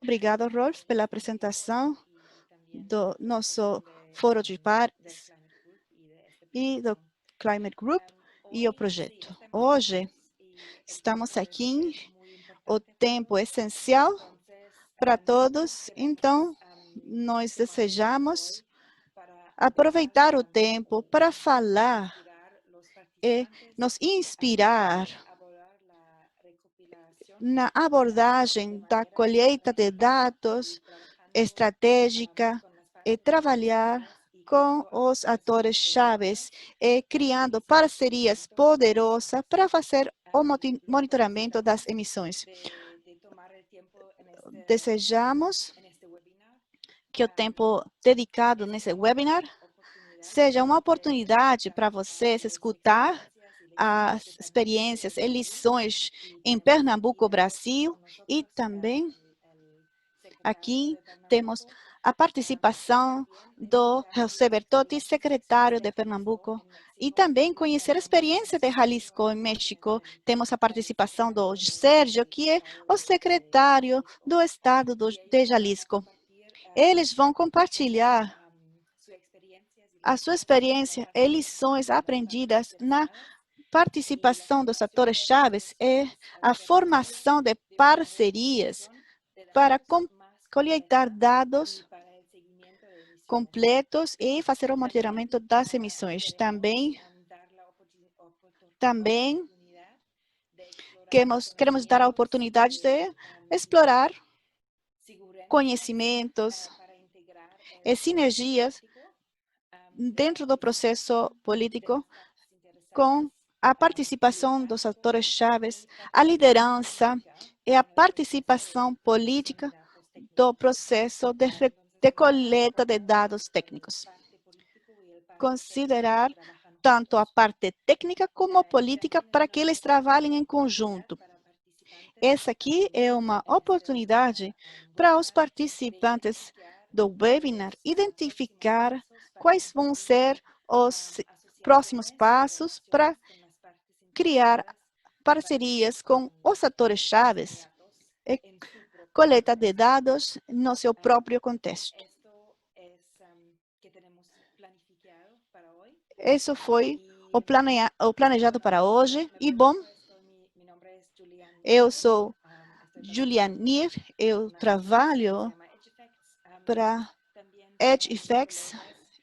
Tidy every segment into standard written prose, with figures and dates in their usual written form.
Obrigado, Rolf, pela apresentação do nosso Fórum de Pares e do Climate Group e o projeto. Hoje, estamos aqui, o tempo é essencial para todos, então, nós desejamos aproveitar o tempo para falar e nos inspirar na abordagem da colheita de dados estratégica e trabalhar com os atores chaves e criando parcerias poderosas para fazer o monitoramento das emissões. Desejamos que o tempo dedicado nesse webinar seja uma oportunidade para vocês escutar as experiências e lições em Pernambuco, Brasil, e também aqui temos a participação do José Bertotti, secretário de Pernambuco, e também conhecer a experiência de Jalisco, em México. Temos a participação do Sérgio, que é o secretário do estado de Jalisco. Eles vão compartilhar a sua experiência e lições aprendidas na participação dos atores chaves e a formação de parcerias para coletar dados completos e fazer o monitoramento das emissões. Também queremos dar a oportunidade de explorar conhecimentos e sinergias dentro do processo político com a participação dos atores chaves, a liderança e a participação política do processo de coleta de dados técnicos. Considerar tanto a parte técnica como a política para que eles trabalhem em conjunto. Essa aqui é uma oportunidade para os participantes do webinar identificar quais vão ser os próximos passos para criar parcerias com os atores chaves e coleta de dados no seu próprio contexto. Isso foi o planejado para hoje. E, bom, eu sou Julian Nir, eu trabalho para Edge Effects.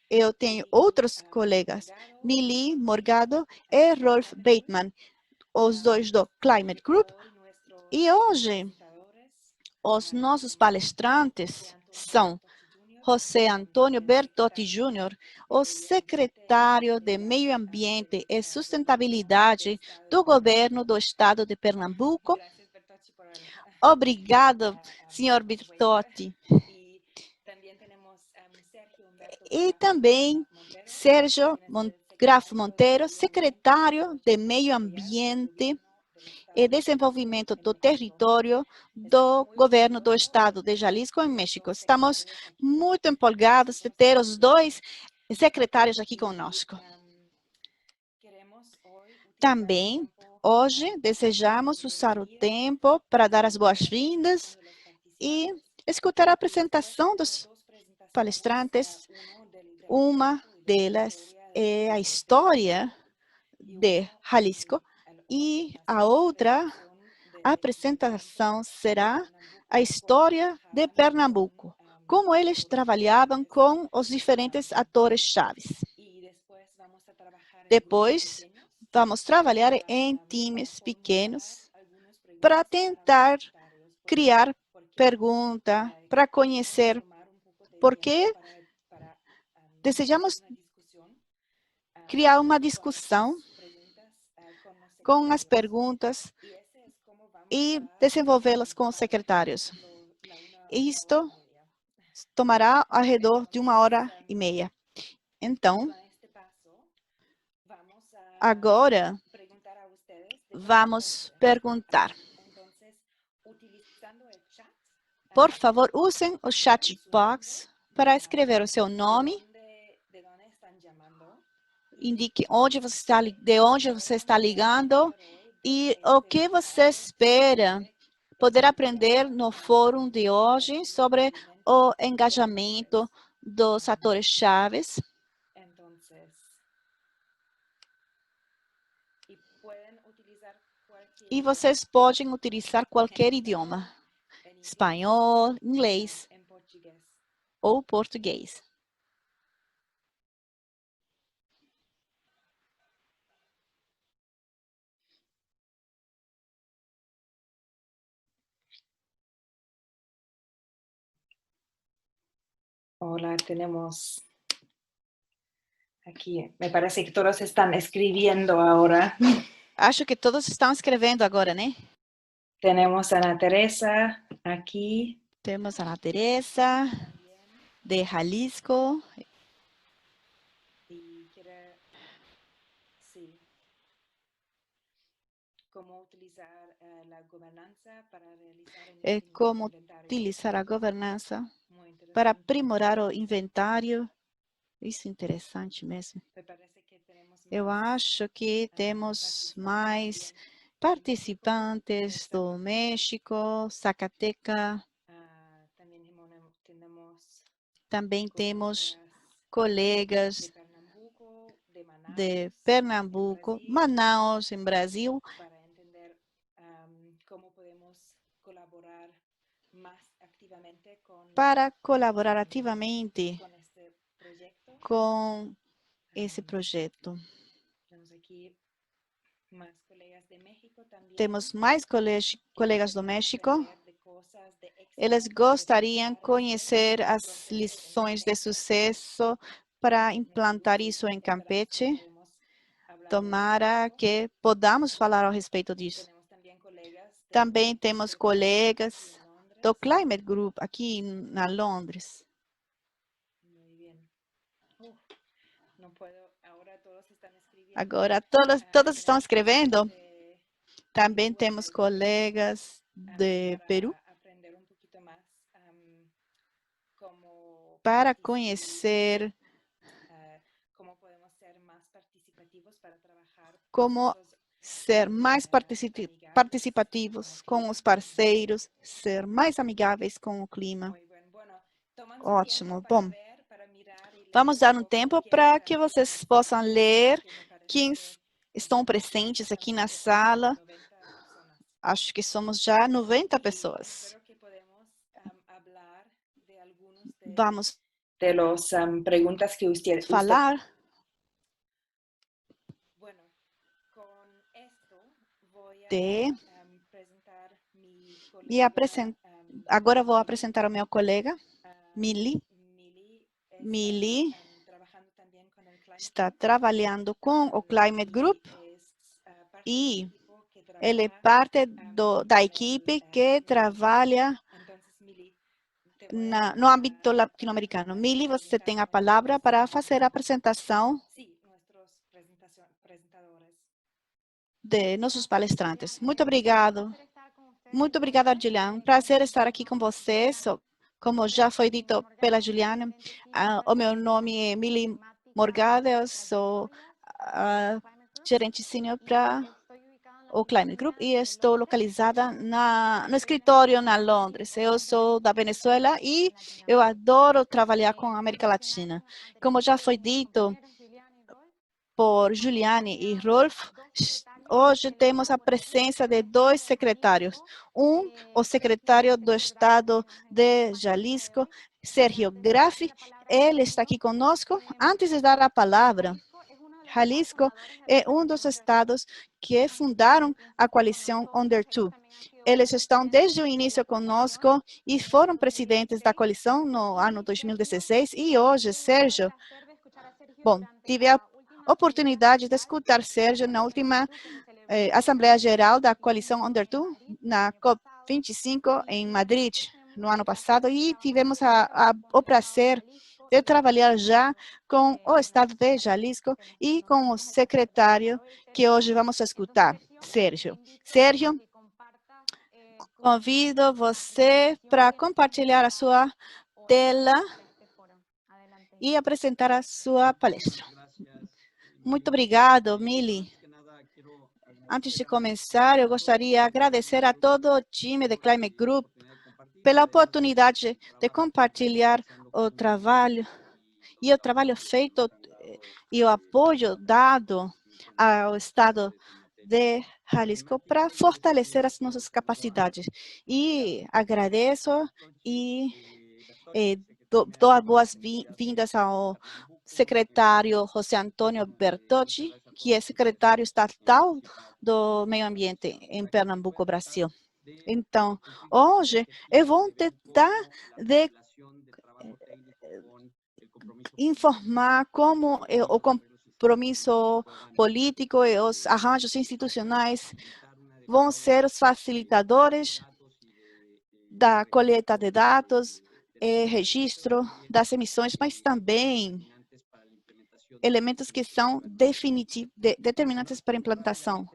Eu tenho outros colegas, Nili Morgado e Rolf Bateman, os dois do Climate Group. E hoje, os nossos palestrantes são José Antônio Bertotti Júnior, o secretário de Meio Ambiente e Sustentabilidade do Governo do Estado de Pernambuco. Obrigado, senhor Bertotti. E também Sérgio Grafo Monteiro, secretário de Meio Ambiente e Desenvolvimento do Território do Governo do Estado de Jalisco, em México. Estamos muito empolgados de ter os dois secretários aqui conosco. Também, hoje, desejamos usar o tempo para dar as boas-vindas e escutar a apresentação dos palestrantes. Uma delas é a história de Jalisco e a outra apresentação será a história de Pernambuco, como eles trabalhavam com os diferentes atores chaves. Depois, vamos trabalhar em times pequenos para tentar criar perguntas, para conhecer por que desejamos criar uma discussão com as perguntas e desenvolvê-las com os secretários. Isto tomará ao redor de 1h30. Então, agora, vamos perguntar. Por favor, usem o chat box para escrever o seu nome. Indique de onde você está ligando e o que você espera poder aprender no fórum de hoje sobre o engajamento dos atores chaves. E vocês podem utilizar qualquer idioma, espanhol, inglês ou português. Hola, tenemos aquí, me parece que todos están escribiendo ahora. Acho que todos estão escrevendo agora, né? Tenemos a Ana Teresa aquí. Temos a Ana Teresa, de Jalisco. Y quiere, sí, cómo utilizar la gobernanza para realizar un Como inventario. utilizar a governança Muy interesante. para aprimorar o inventário. Isso é interessante mesmo. Me parece que tenemos Eu más, acho que temos mais participantes do México, Zacatecas. también tenemos Também temos colegas colegas de de Pernambuco, Pernambuco, Manaus, em Brasil, para entender cómo podemos colaborar más activamente para colaborar ativamente con este proyecto. com esse projeto. Tenemos aquí más colegas de México también. Temos mais colegas do México. Aprender de cosas, de Eles éxito, gostariam de de conhecer as lições de sucesso para implantar isso em Campeche. Tomara que podamos falar a respeito disso. Também temos colegas do Climate Group aqui na Londres. Agora todos estão escrevendo. Também temos colegas de Peru para conhecer como ser mais participativos com os parceiros, ser mais amigáveis com o clima. Ótimo. Bom, vamos dar um tempo para que vocês possam ler quem estão presentes aqui na sala. Acho que somos já 90 pessoas. Vamos de las preguntas que usted falar. Agora vou apresentar o meu colega, Mili. Mili está trabalhando com o Climate Group e ele é parte da equipe que trabalha no âmbito latino-americano. Mili, você tem a palavra para fazer a apresentação de nossos palestrantes. Muito obrigado. Muito obrigada, Juliana. Prazer estar aqui com vocês. Como já foi dito pela Juliana, o meu nome é Mili Morgado, eu sou gerente sênior para o Climate Group e estou localizada no escritório na Londres. Eu sou da Venezuela e eu adoro trabalhar com a América Latina. Como já foi dito por Juliane e Rolf, hoje temos a presença de dois secretários. O secretário do Estado de Jalisco, Sergio Graffi, ele está aqui conosco. Antes de dar a palavra, Jalisco é um dos estados que fundaram a coalição Under2. Eles estão desde o início conosco e foram presidentes da coalição no ano 2016. E hoje, Sérgio, tive a oportunidade de escutar Sérgio na última Assembleia Geral da coalição Under2, na COP25 em Madrid, no ano passado, e tivemos o prazer de trabalhar já com o estado de Jalisco e com o secretário que hoje vamos escutar, Sérgio. Sérgio, convido você para compartilhar a sua tela e apresentar a sua palestra. Muito obrigado, Mili. Antes de começar, eu gostaria de agradecer a todo o time de Climate Group pela oportunidade de compartilhar o trabalho feito e o apoio dado ao Estado de Jalisco para fortalecer as nossas capacidades. E agradeço e dou as boas-vindas ao secretário José Antônio Bertocci, que é secretário estatal do Meio Ambiente em Pernambuco, Brasil. Então, hoje eu vou tentar informar como o compromisso político e os arranjos institucionais vão ser os facilitadores da coleta de dados e registro das emissões, mas também elementos que são determinantes para a implantação.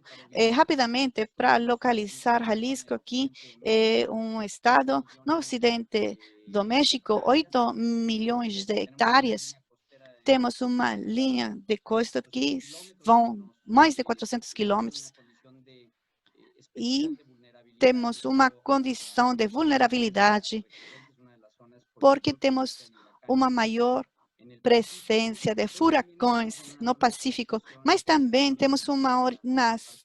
Rapidamente, para localizar Jalisco aqui, é um estado no ocidente do México, 8 milhões de hectares. Temos uma linha de costa que vão mais de 400 quilômetros e temos uma condição de vulnerabilidade porque temos uma maior presença de furacões no Pacífico, mas também temos uma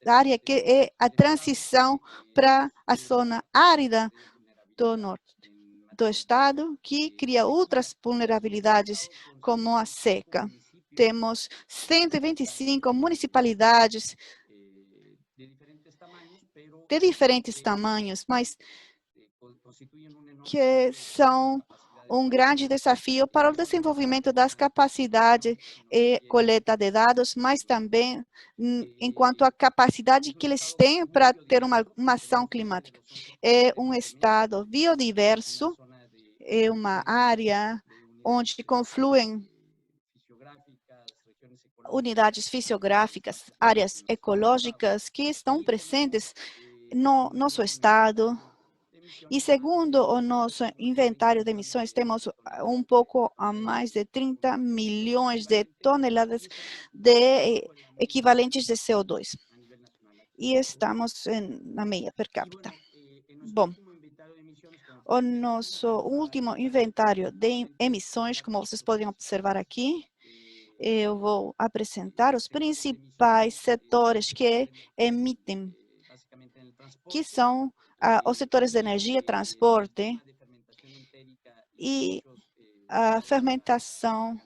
área que é a transição para a zona árida do norte do estado, que cria outras vulnerabilidades, como a seca. Temos 125 municipalidades de diferentes tamanhos, mas que são um grande desafio para o desenvolvimento das capacidades e coleta de dados, mas também enquanto à capacidade que eles têm para ter uma ação climática. É um estado biodiverso, é uma área onde confluem unidades fisiográficas, áreas ecológicas que estão presentes no nosso estado. E segundo o nosso inventário de emissões, temos um pouco a mais de 30 milhões de toneladas de equivalentes de CO2. E estamos na meia per capita. Bom, o nosso último inventário de emissões, como vocês podem observar aqui, eu vou apresentar os principais setores que emitem, que são os setores de energia, transporte e a fermentação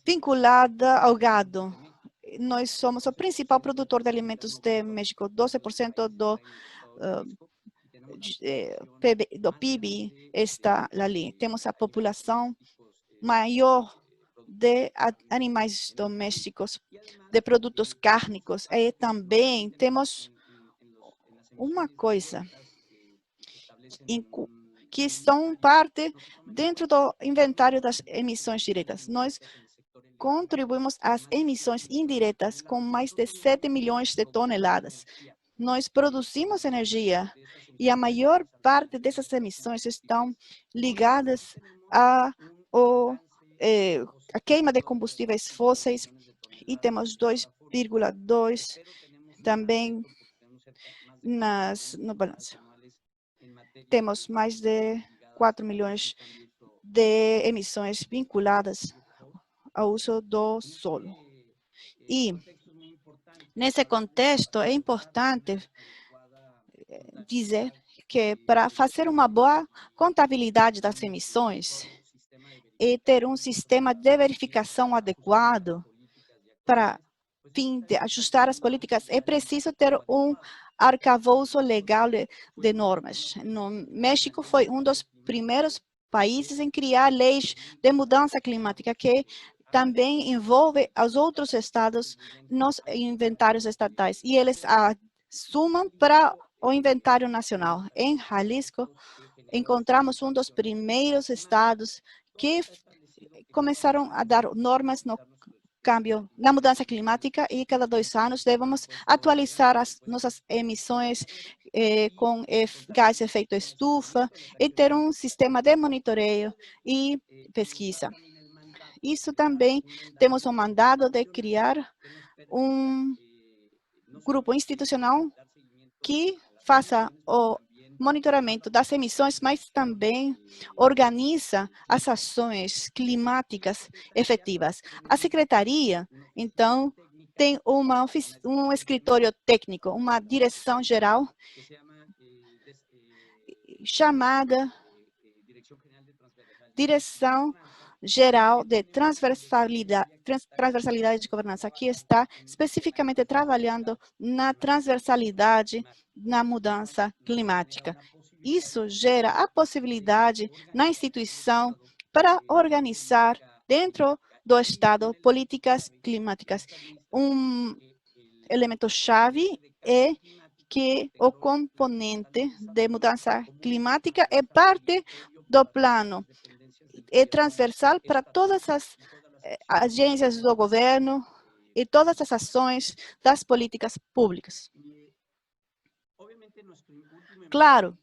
vinculada ao gado. Nós somos o principal produtor de alimentos de México, 12% do PIB está ali. Temos a população maior de animais domésticos, de produtos cárnicos, e também temos uma coisa que são parte dentro do inventário das emissões diretas. Nós contribuímos às emissões indiretas com mais de 7 milhões de toneladas. Nós produzimos energia e a maior parte dessas emissões estão ligadas a queima de combustíveis fósseis e temos 2,2 também no balanço. Temos mais de 4 milhões de emissões vinculadas ao uso do solo. E, nesse contexto, é importante dizer que para fazer uma boa contabilidade das emissões e ter um sistema de verificação adequado para fim de ajustar as políticas, é preciso ter um arcabouço legal de normas. No México foi um dos primeiros países em criar leis de mudança climática, que também envolve os outros estados nos inventários estatais. E eles assumam para o inventário nacional. Em Jalisco, encontramos um dos primeiros estados que começaram a dar normas no câmbio, na mudança climática, e cada 2 anos devemos atualizar as nossas emissões com gás de efeito estufa e ter um sistema de monitoreio e pesquisa. Isso também temos um mandado de criar um grupo institucional que faça o monitoramento das emissões, mas também organiza as ações climáticas efetivas. A secretaria, então, tem um escritório técnico, uma direção geral chamada Direção Geral de Transversalidade de Governança, que está especificamente trabalhando na transversalidade na mudança climática. Isso gera a possibilidade na instituição para organizar dentro do Estado políticas climáticas. Um elemento-chave é que o componente de mudança climática é parte do plano, é transversal para todas as agências do governo e todas as ações das políticas públicas. Claro,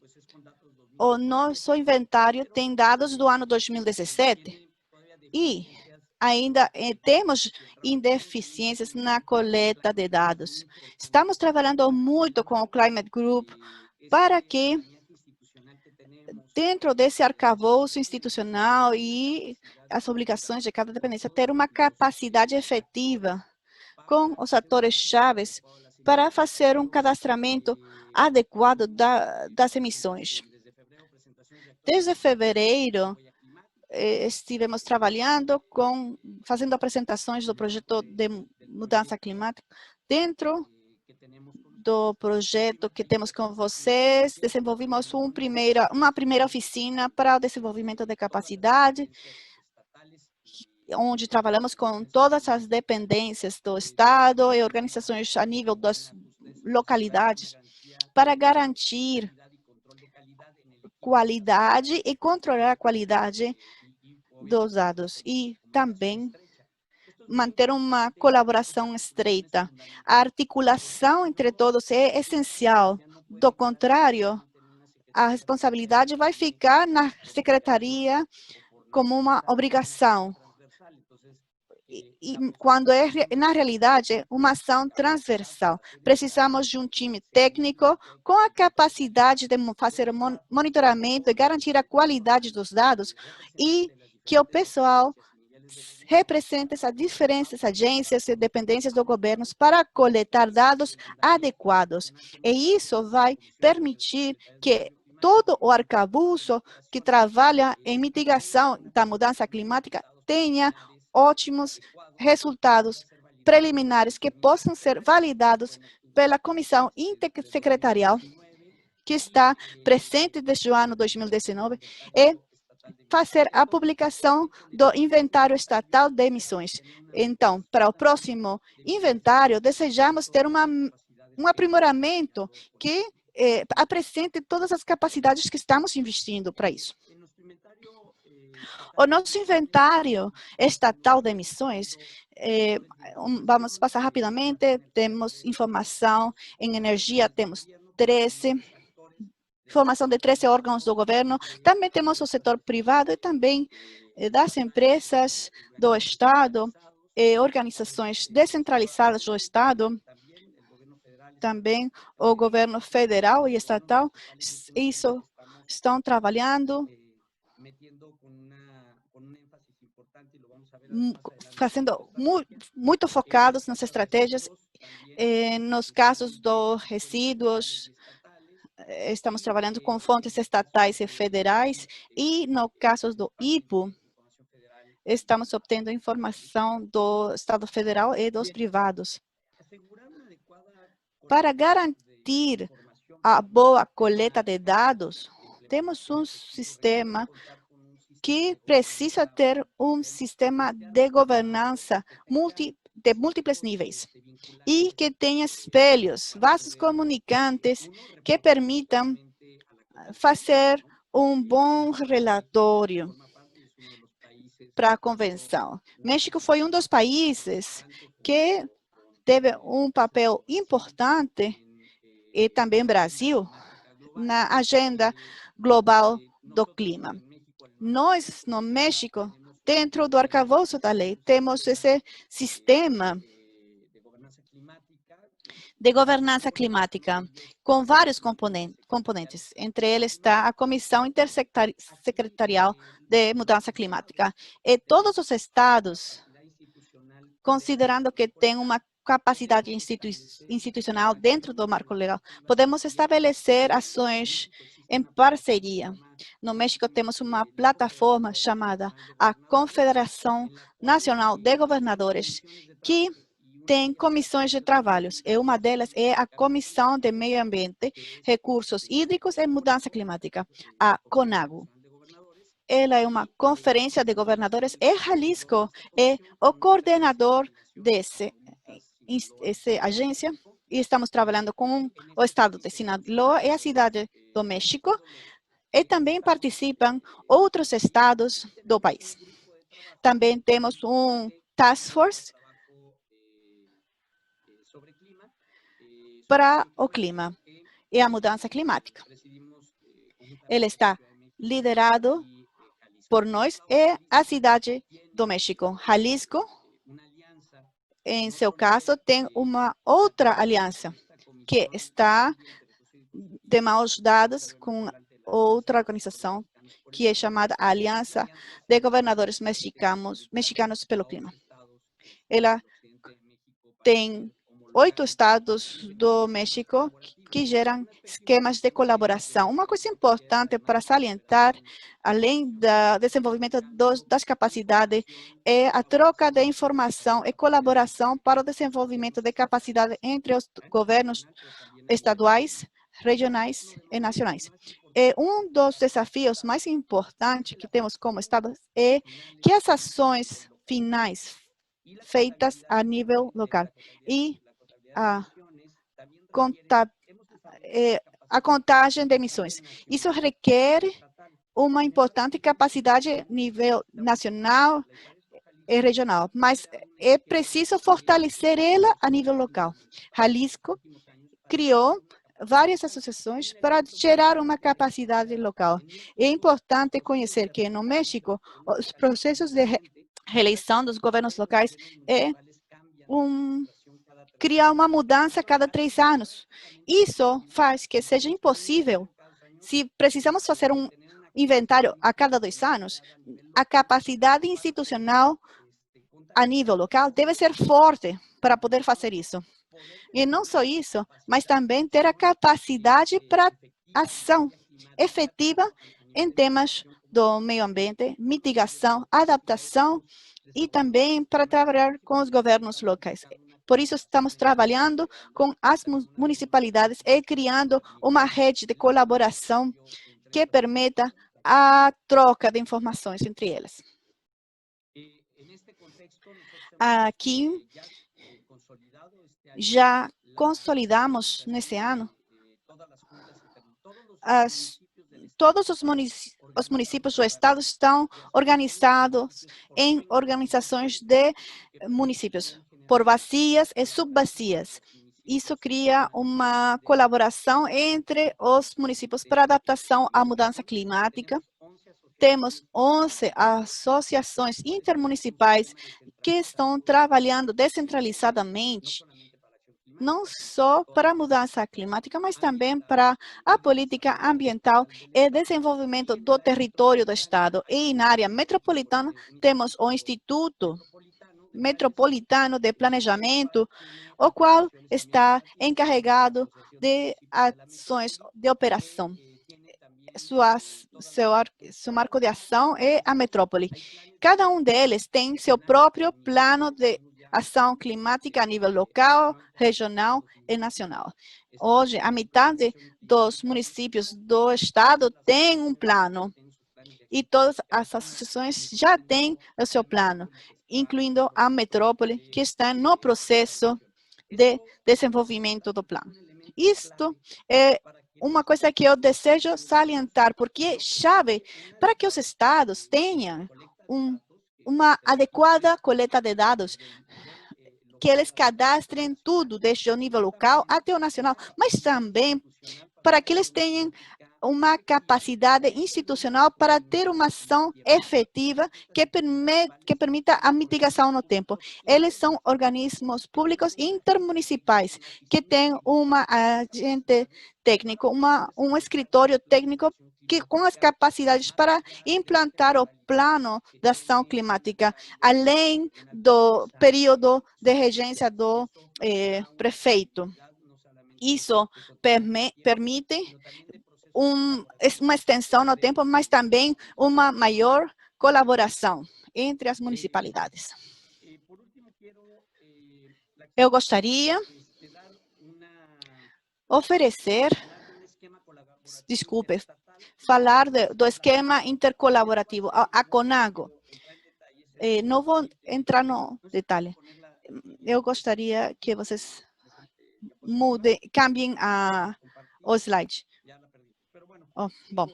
o nosso inventário tem dados do ano 2017 e ainda temos ineficiências na coleta de dados. Estamos trabalhando muito com o Climate Group para que, dentro desse arcabouço institucional e as obrigações de cada dependência, ter uma capacidade efetiva com os atores-chave para fazer um cadastramento adequado das emissões. Desde fevereiro, estivemos trabalhando fazendo apresentações do projeto de mudança climática. Dentro do projeto que temos com vocês, desenvolvimos uma primeira oficina para o desenvolvimento de capacidade, onde trabalhamos com todas as dependências do Estado e organizações a nível das localidades para garantir qualidade e controlar a qualidade dos dados e também manter uma colaboração estreita. A articulação entre todos é essencial. Do contrário, a responsabilidade vai ficar na secretaria como uma obrigação. E quando é, na realidade, uma ação transversal. Precisamos de um time técnico com a capacidade de fazer monitoramento e garantir a qualidade dos dados e que o pessoal represente essas diferentes agências e dependências do governo para coletar dados adequados. E isso vai permitir que todo o arcabouço que trabalha em mitigação da mudança climática tenha ótimos resultados preliminares que possam ser validados pela comissão intersecretarial que está presente desde o ano 2019 e fazer a publicação do inventário estatal de emissões. Então, para o próximo inventário, desejamos ter um aprimoramento que apresente todas as capacidades que estamos investindo para isso. O nosso inventário estatal de emissões, vamos passar rapidamente, temos informação em energia, temos 13, informação de 13 órgãos do governo, também temos o setor privado e também das empresas do Estado, organizações descentralizadas do Estado, também o governo federal e estatal, isso estão trabalhando, fazendo muito focados nas estratégias, nos casos dos resíduos, estamos trabalhando com fontes estatais e federais, e no caso do IPO, estamos obtendo informação do Estado Federal e dos privados. Para garantir a boa coleta de dados, temos um sistema que precisa ter um sistema de governança de múltiplos níveis e que tenha espelhos, vasos comunicantes que permitam fazer um bom relatório para a convenção. México foi um dos países que teve um papel importante, e também Brasil, na agenda global do clima. Nós, no México, dentro do arcabouço da lei, temos esse sistema de governança climática, com vários componentes. Entre eles está a Comissão Intersecretarial de Mudança Climática. E todos os estados, considerando que tem uma capacidade institucional dentro do marco legal, podemos estabelecer ações em parceria. No México, temos uma plataforma chamada a Confederação Nacional de Governadores, que tem comissões de trabalhos, e uma delas é a Comissão de Meio Ambiente, Recursos Hídricos e Mudança Climática, a CONAGO. Ela é uma conferência de governadores e Jalisco é o coordenador dessa agência, e estamos trabalhando com o estado de Sinaloa e a cidade do México, e também participam outros estados do país. Também temos um task force para o clima e a mudança climática. Ele está liderado por nós e a cidade do México. Jalisco, em seu caso, tem uma outra aliança que está de mãos dadas com outra organização que é chamada Aliança de Governadores Mexicanos pelo Clima. Ela tem 8 estados do México que geram esquemas de colaboração. Uma coisa importante para salientar, além do desenvolvimento das capacidades, é a troca de informação e colaboração para o desenvolvimento de capacidade entre os governos estaduais, regionais e nacionais. E um dos desafios mais importantes que temos como Estado é que as ações finais feitas a nível local e a contagem de emissões. Isso requer uma importante capacidade a nível nacional e regional, mas é preciso fortalecer ela a nível local. Jalisco criou várias associações para gerar uma capacidade local. É importante conhecer que no México, os processos de reeleição dos governos locais criar uma mudança a cada 3 anos. Isso faz que seja impossível, se precisamos fazer um inventário a cada 2 anos, a capacidade institucional a nível local deve ser forte para poder fazer isso. E não só isso, mas também ter a capacidade para ação efetiva em temas do meio ambiente, mitigação, adaptação e também para trabalhar com os governos locais. Por isso, estamos trabalhando com as municipalidades e criando uma rede de colaboração que permita a troca de informações entre elas. Aqui, já consolidamos nesse ano todos os municípios do estado estão organizados em organizações de municípios, por bacias e subbacias. Isso cria uma colaboração entre os municípios para adaptação à mudança climática. Temos 11 associações intermunicipais que estão trabalhando descentralizadamente, não só para a mudança climática, mas também para a política ambiental e desenvolvimento do território do estado. E na área metropolitana, temos o Instituto Metropolitano de Planejamento, o qual está encarregado de ações de operação. Seu marco de ação é a metrópole. Cada um deles tem seu próprio plano de ação climática a nível local, regional e nacional. Hoje, a metade dos municípios do estado tem um plano e todas as associações já têm o seu plano, incluindo a metrópole, que está no processo de desenvolvimento do plano. Isto é uma coisa que eu desejo salientar, porque é chave para que os estados tenham uma adequada coleta de dados, que eles cadastrem tudo, desde o nível local até o nacional, mas também para que eles tenham uma capacidade institucional para ter uma ação efetiva que permita a mitigação no tempo. Eles são organismos públicos intermunicipais que têm um agente técnico, um escritório técnico com as capacidades para implantar o plano de ação climática, além do período de regência do prefeito. Isso permite uma extensão no tempo, mas também uma maior colaboração entre as municipalidades. Eu gostaria de oferecer, desculpe, falar do esquema intercolaborativo, a CONAGO. Não vou entrar no detalhe. Eu gostaria que vocês cambiem o slide. Bom,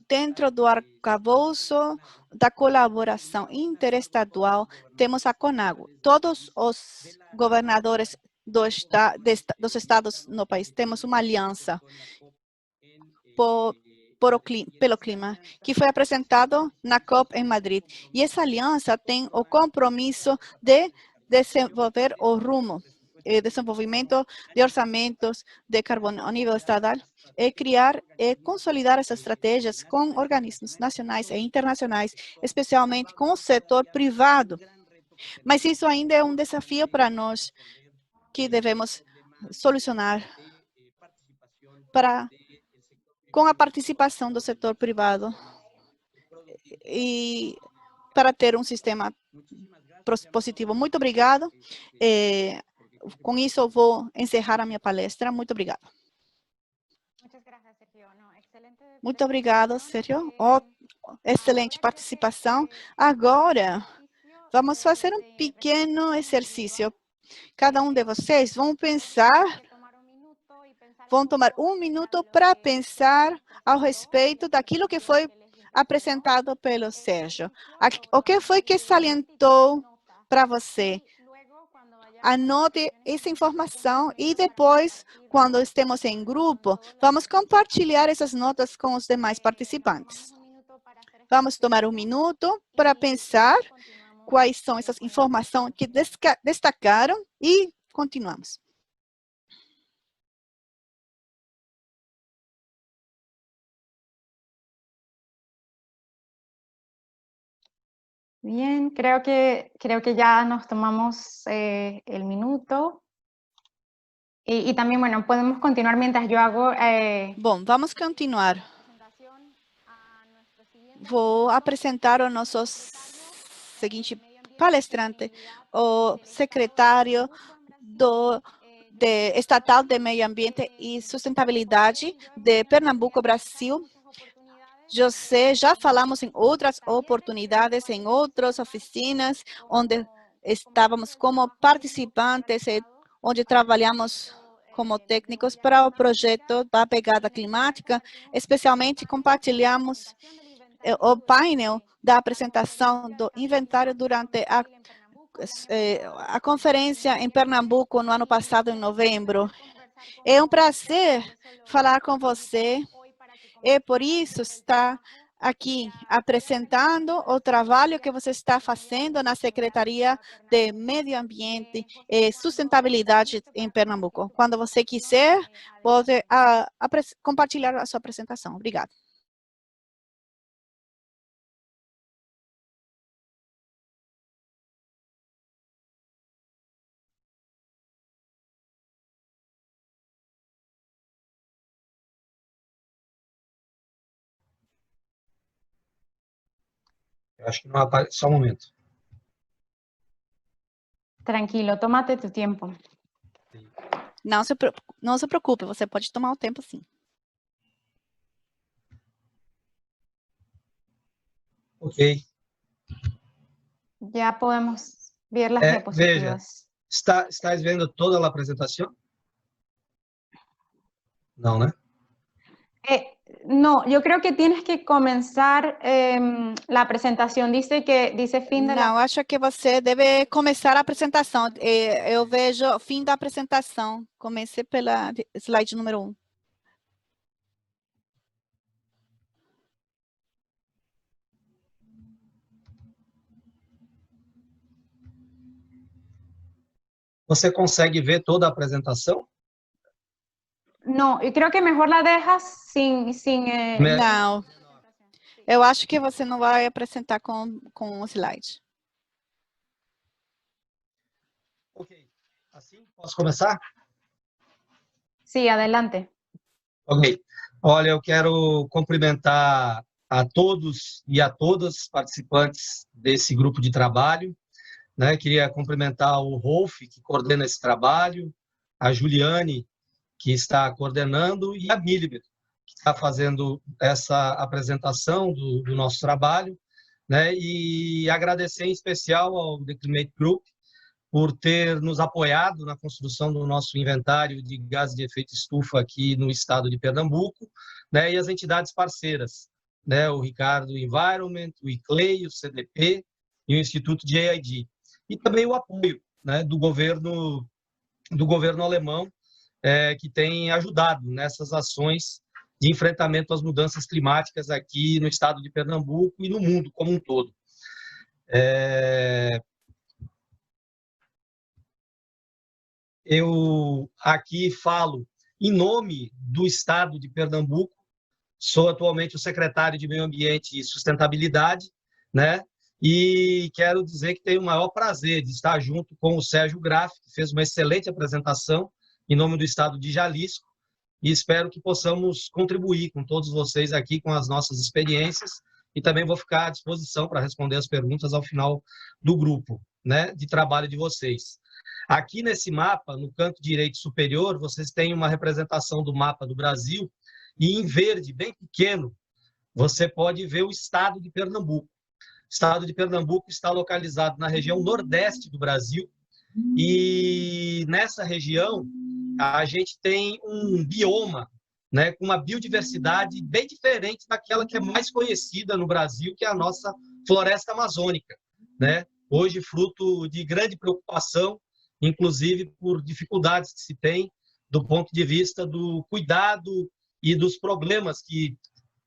dentro do arcabouço da colaboração interestadual, temos a CONAGO. Todos os governadores dos estados no país temos uma aliança pelo clima, que foi apresentado na COP em Madrid. E essa aliança tem o compromisso de desenvolver o rumo, desenvolvimento de orçamentos de carbono a nível estadual, e criar e consolidar essas estratégias com organismos nacionais e internacionais, especialmente com o setor privado. Mas isso ainda é um desafio para nós que devemos solucionar com a participação do setor privado e para ter um sistema positivo. Muito obrigado. Com isso, eu vou encerrar a minha palestra. Muito obrigada. Muito obrigado, Sérgio. Excelente participação. Agora, vamos fazer um pequeno exercício. Cada um de vocês vão tomar um minuto para pensar ao respeito daquilo que foi apresentado pelo Sérgio. O que foi que salientou para você? Anote essa informação e depois, quando estemos em grupo, vamos compartilhar essas notas com os demais participantes. Vamos tomar um minuto para pensar quais são essas informações que destacaram e continuamos. Bien, creo que ya nos tomamos el minuto. Y también, bueno, podemos continuar mientras yo hago... Bom, vamos continuar. Vou apresentar o nosso seguinte palestrante, o secretário estatal de Meio Ambiente e Sustentabilidade de Pernambuco, Brasil. José, já falamos em outras oportunidades, em outras oficinas, onde estávamos como participantes, onde trabalhamos como técnicos para o projeto da pegada climática. Especialmente, compartilhamos o painel da apresentação do inventário durante a conferência em Pernambuco no ano passado, em novembro. É um prazer falar com você. E por isso está aqui apresentando o trabalho que você está fazendo na Secretaria de Meio Ambiente e Sustentabilidade em Pernambuco. Quando você quiser, pode compartilhar a sua apresentação. Obrigada. Eu acho que não aparece. Só um momento. Tranquilo, tómate tu tempo. Não se preocupe, você pode tomar o tempo, sim. Ok. Já podemos ver as diapositivas. Veja, ¿estás vendo toda a apresentação? Não, né? No, yo creo que tienes que comenzar la presentación. Dice fin de Não, acho que você deve começar a apresentação. Eu vejo fim da apresentação. Comece pela slide número 1. Você consegue ver toda a apresentação? No, y creo que mejor la dejas sin Não, eu acho que você não vai apresentar com o slide. Ok. Assim, posso começar? Sí, adelante. Ok. Olha, eu quero cumprimentar a todos e a todas participantes desse grupo de trabalho, né? Queria cumprimentar o Rolf, que coordena esse trabalho, a Juliane, que está coordenando, e a Milibet, que está fazendo essa apresentação do nosso trabalho, né? E agradecer em especial ao The Climate Group por ter nos apoiado na construção do nosso inventário de gases de efeito estufa aqui no estado de Pernambuco, né? E as entidades parceiras, né? O Ricardo Environment, o ICLEI, o CDP e o Instituto de AID. E também o apoio, né, do governo alemão, que tem ajudado nessas ações de enfrentamento às mudanças climáticas aqui no estado de Pernambuco e no mundo como um todo. Eu aqui falo em nome do estado de Pernambuco, sou atualmente o secretário de Meio Ambiente e Sustentabilidade, né? E quero dizer que tenho o maior prazer de estar junto com o Sérgio Graff, que fez uma excelente apresentação em nome do estado de Jalisco, e espero que possamos contribuir com todos vocês aqui com as nossas experiências, e também vou ficar à disposição para responder as perguntas ao final do grupo, né, de trabalho de vocês. Aqui nesse mapa, no canto direito superior, vocês têm uma representação do mapa do Brasil, e em verde, bem pequeno, você pode ver o estado de Pernambuco. O estado de Pernambuco está localizado na região nordeste do Brasil, e nessa região a gente tem um bioma, né, com uma biodiversidade bem diferente daquela que é mais conhecida no Brasil, que é a nossa floresta amazônica, né? Hoje fruto de grande preocupação, inclusive por dificuldades que se tem do ponto de vista do cuidado e dos problemas que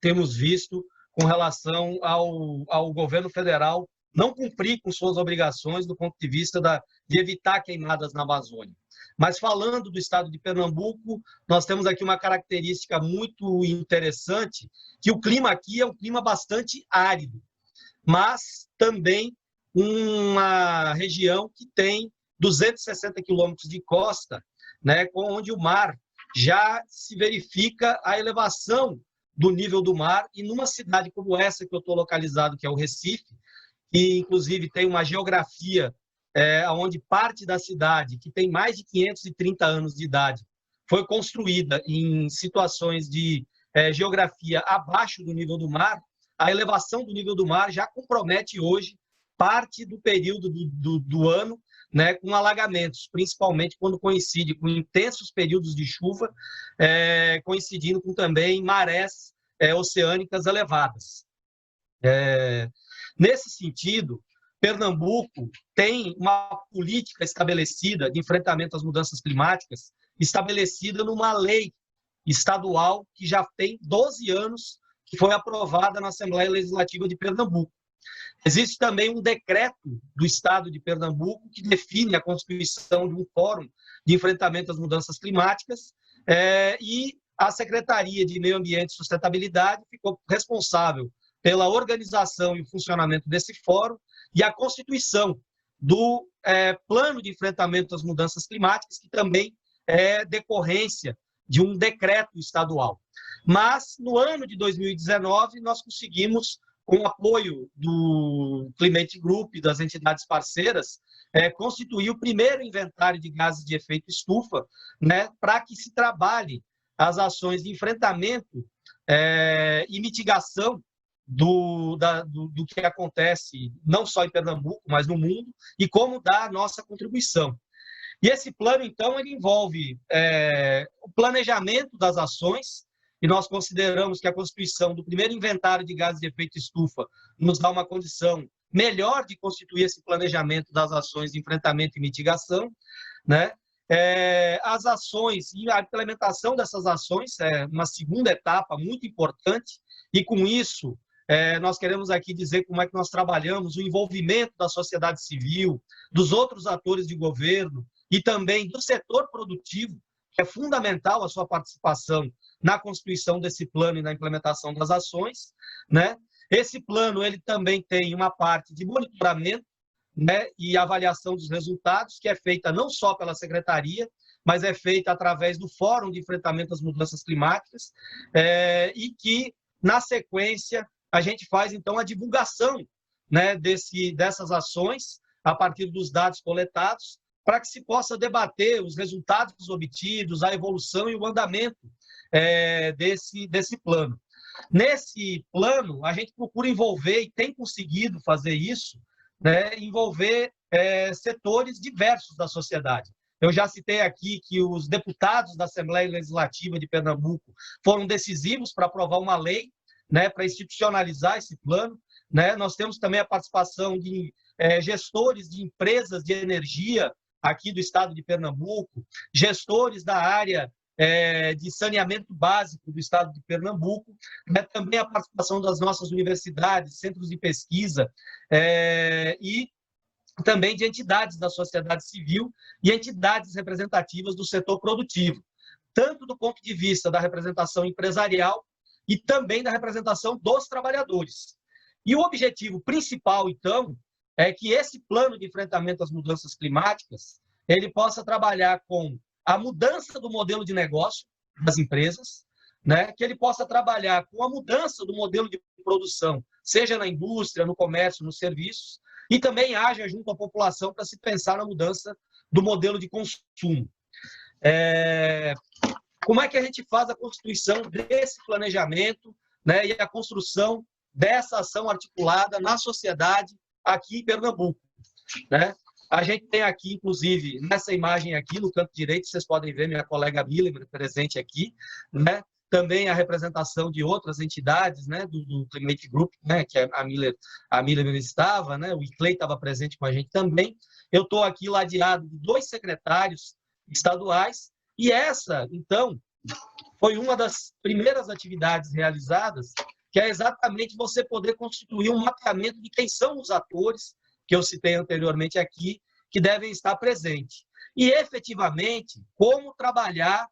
temos visto com relação ao governo federal não cumprir com suas obrigações do ponto de vista de evitar queimadas na Amazônia. Mas falando do estado de Pernambuco, nós temos aqui uma característica muito interessante, que o clima aqui é um clima bastante árido, mas também uma região que tem 260 quilômetros de costa, né, onde o mar já se verifica a elevação do nível do mar, e numa cidade como essa que eu estou localizado, que é o Recife, que inclusive tem uma geografia onde parte da cidade, que tem mais de 530 anos de idade, foi construída em situações de geografia abaixo do nível do mar, a elevação do nível do mar já compromete hoje parte do período do ano, né, com alagamentos, principalmente quando coincide com intensos períodos de chuva, coincidindo com também marés oceânicas elevadas. Nesse sentido, Pernambuco tem uma política estabelecida de enfrentamento às mudanças climáticas, estabelecida numa lei estadual que já tem 12 anos, que foi aprovada na Assembleia Legislativa de Pernambuco. Existe também um decreto do Estado de Pernambuco que define a constituição de um fórum de enfrentamento às mudanças climáticas, e a Secretaria de Meio Ambiente e Sustentabilidade ficou responsável pela organização e o funcionamento desse fórum e a constituição do plano de enfrentamento às mudanças climáticas, que também é decorrência de um decreto estadual. Mas, no ano de 2019, nós conseguimos, com o apoio do Climate Group e das entidades parceiras, constituir o primeiro inventário de gases de efeito estufa, né, para que se trabalhe as ações de enfrentamento e mitigação do que acontece não só em Pernambuco, mas no mundo, e como dar a nossa contribuição. E esse plano, então, ele envolve o planejamento das ações, e nós consideramos que a constituição do primeiro inventário de gases de efeito estufa nos dá uma condição melhor de constituir esse planejamento das ações de enfrentamento e mitigação, né? As ações e a implementação dessas ações é uma segunda etapa muito importante, e com isso nós queremos aqui dizer como é que nós trabalhamos o envolvimento da sociedade civil, dos outros atores de governo e também do setor produtivo, que é fundamental a sua participação na constituição desse plano e na implementação das ações, né? Esse plano ele também tem uma parte de monitoramento, né, e avaliação dos resultados, que é feita não só pela Secretaria, mas é feita através do Fórum de Enfrentamento às Mudanças Climáticas, e que, na sequência, a gente faz, então, a divulgação, né, dessas ações, a partir dos dados coletados, para que se possa debater os resultados obtidos, a evolução e o andamento desse plano. Nesse plano, a gente procura envolver, e tem conseguido fazer isso, né, envolver setores diversos da sociedade. Eu já citei aqui que os deputados da Assembleia Legislativa de Pernambuco foram decisivos para aprovar uma lei, né, para institucionalizar esse plano, né? Nós temos também a participação de gestores de empresas de energia aqui do estado de Pernambuco, gestores da área de saneamento básico do estado de Pernambuco, né? Também a participação das nossas universidades, centros de pesquisa e também de entidades da sociedade civil e entidades representativas do setor produtivo, tanto do ponto de vista da representação empresarial e também da representação dos trabalhadores. E o objetivo principal, então, é que esse plano de enfrentamento às mudanças climáticas ele possa trabalhar com a mudança do modelo de negócio das empresas, né? Que ele possa trabalhar com a mudança do modelo de produção, seja na indústria, no comércio, nos serviços, e também haja junto à população para se pensar na mudança do modelo de consumo. Como é que a gente faz a constituição desse planejamento, né, e a construção dessa ação articulada na sociedade aqui em Pernambuco, né? A gente tem aqui, inclusive, nessa imagem aqui, no canto direito, vocês podem ver minha colega Miller presente aqui, né? Também a representação de outras entidades, né, do Climate Group, né, que a Miller estava, né, o Iclei estava presente com a gente também. Eu estou aqui ladeado de 2 secretários estaduais, e essa, então, foi uma das primeiras atividades realizadas, que é exatamente você poder constituir um mapeamento de quem são os atores, que eu citei anteriormente aqui, que devem estar presentes. E, efetivamente, como trabalhar